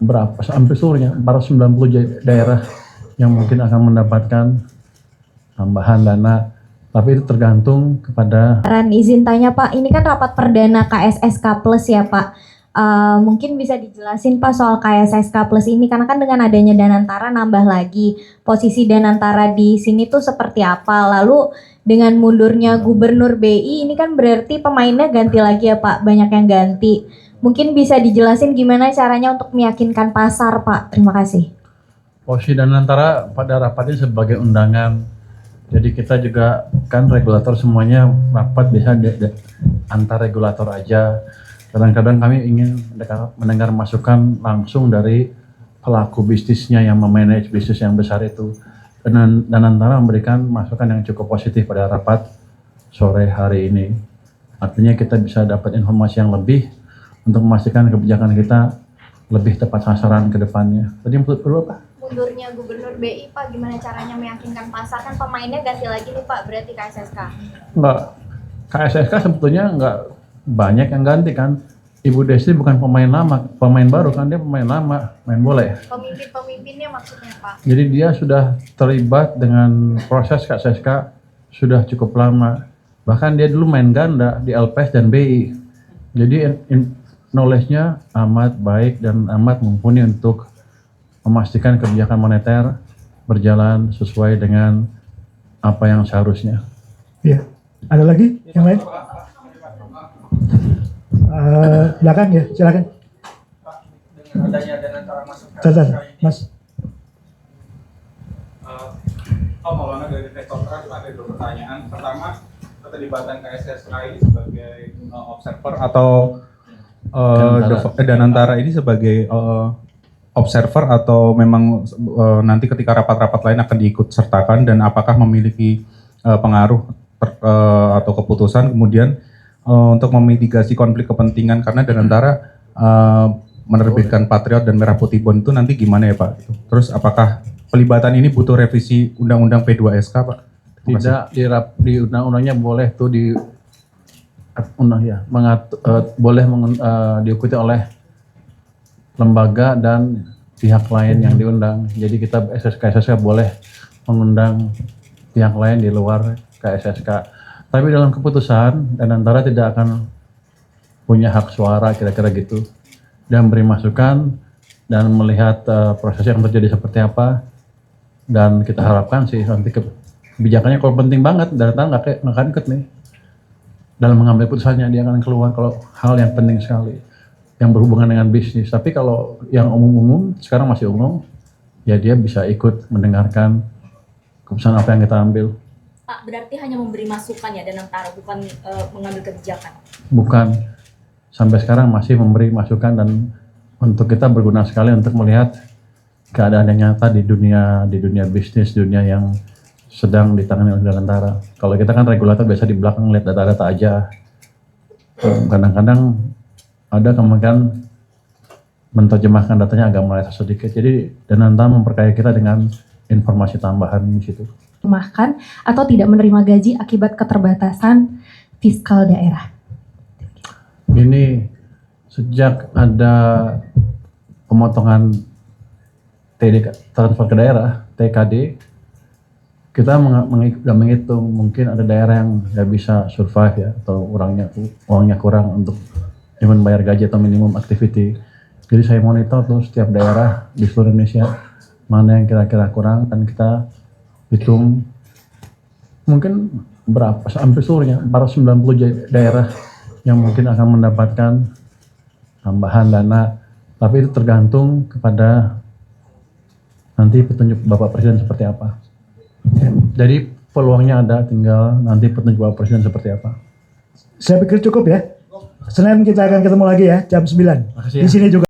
berapa, hampir seluruhnya 490 daerah yang mungkin akan mendapatkan tambahan dana, tapi itu tergantung kepada. Izin tanya Pak, ini kan rapat perdana KSSK Plus ya Pak. Mungkin bisa dijelasin Pak soal KSSK Plus ini, karena kan dengan adanya Danantara nambah lagi, posisi Danantara di sini tuh seperti apa? Lalu dengan mundurnya Gubernur BI ini kan berarti pemainnya ganti lagi ya Pak, banyak yang ganti. Mungkin bisa dijelasin gimana caranya untuk meyakinkan pasar Pak. Terima kasih. Posisi Danantara pada rapat ini sebagai undangan. Jadi kita juga kan regulator semuanya rapat bisa antar regulator aja. Kadang-kadang kami ingin mendengar masukan langsung dari pelaku bisnisnya yang memanage bisnis yang besar itu. Dan antara memberikan masukan yang cukup positif pada rapat sore hari ini. Artinya kita bisa dapat informasi yang lebih untuk memastikan kebijakan kita lebih tepat sasaran ke depannya. Tadi yang perlu apa? Mundurnya Gubernur BI Pak, gimana caranya meyakinkan pasar? Kan pemainnya ganti lagi nih Pak, berarti KSSK. Enggak, KSSK sebetulnya enggak banyak yang ganti kan. Ibu Desi bukan pemain lama, pemain baru kan, dia pemain lama, main bola. Pemimpin-pemimpinnya maksudnya Pak. Jadi dia sudah terlibat dengan proses KSSK sudah cukup lama. Bahkan dia dulu main ganda di LPS dan BI. Jadi knowledge-nya amat baik dan amat mumpuni untuk memastikan kebijakan moneter berjalan sesuai dengan apa yang seharusnya. Iya. Ada lagi yang lain? Silakan ya, silakan. Dengan adanya Danantara masuk Catat, Mas. Om Maulana dari Tektokrad, ada dua pertanyaan. Pertama, keterlibatan KSSKI sebagai observer atau Danantara ini sebagai observer atau memang nanti ketika rapat-rapat lain akan diikut sertakan, dan apakah memiliki pengaruh atau keputusan kemudian untuk memitigasi konflik kepentingan, karena Danantara menerbitkan Patriot dan Merah Putih Bond itu nanti gimana ya Pak? Terus apakah pelibatan ini butuh revisi Undang-Undang P2SK Pak? Tidak, di undang-undangnya boleh tuh diikuti oleh lembaga dan pihak lain yang diundang. Jadi kita KSSK boleh mengundang pihak lain di luar KSSK. Tapi dalam keputusan Danantara tidak akan punya hak suara kira-kira gitu, dan beri masukan dan melihat proses yang terjadi seperti apa. Dan kita harapkan sih nanti kebijakannya kalau penting banget Danantara nggak akan ikut nih dalam mengambil putusannya. Dia akan keluar kalau hal yang penting sekali yang berhubungan dengan bisnis. Tapi kalau yang umum-umum sekarang masih umum, ya dia bisa ikut mendengarkan keputusan apa yang kita ambil. Pak, berarti hanya memberi masukan ya Danantara, bukan mengambil kebijakan? Bukan, sampai sekarang masih memberi masukan, dan untuk kita berguna sekali untuk melihat keadaan yang nyata di dunia bisnis, dunia yang sedang ditangani oleh Danantara. Kalau kita kan regulator biasa di belakang lihat data-data aja. Kadang-kadang ada kemungkinan menerjemahkan datanya agak meleset sedikit. Jadi Danantara memperkaya kita dengan informasi tambahan di situ. Rumahkan atau tidak menerima gaji akibat keterbatasan fiskal daerah. Ini sejak ada pemotongan transfer ke daerah, TKD, kita menghitung mungkin ada daerah yang nggak bisa survive ya, atau uangnya kurang untuk bayar gaji atau minimum activity. Jadi saya monitor tuh setiap daerah di seluruh Indonesia mana yang kira-kira kurang, dan kita hitung mungkin berapa, hampir seluruhnya 490 daerah yang mungkin akan mendapatkan tambahan dana, tapi itu tergantung kepada nanti petunjuk Bapak Presiden seperti apa. Jadi peluangnya ada, tinggal nanti petunjuk Bapak Presiden seperti apa. Saya pikir cukup ya. Senin kita akan ketemu lagi ya, jam 9. Makasih ya. Di sini juga.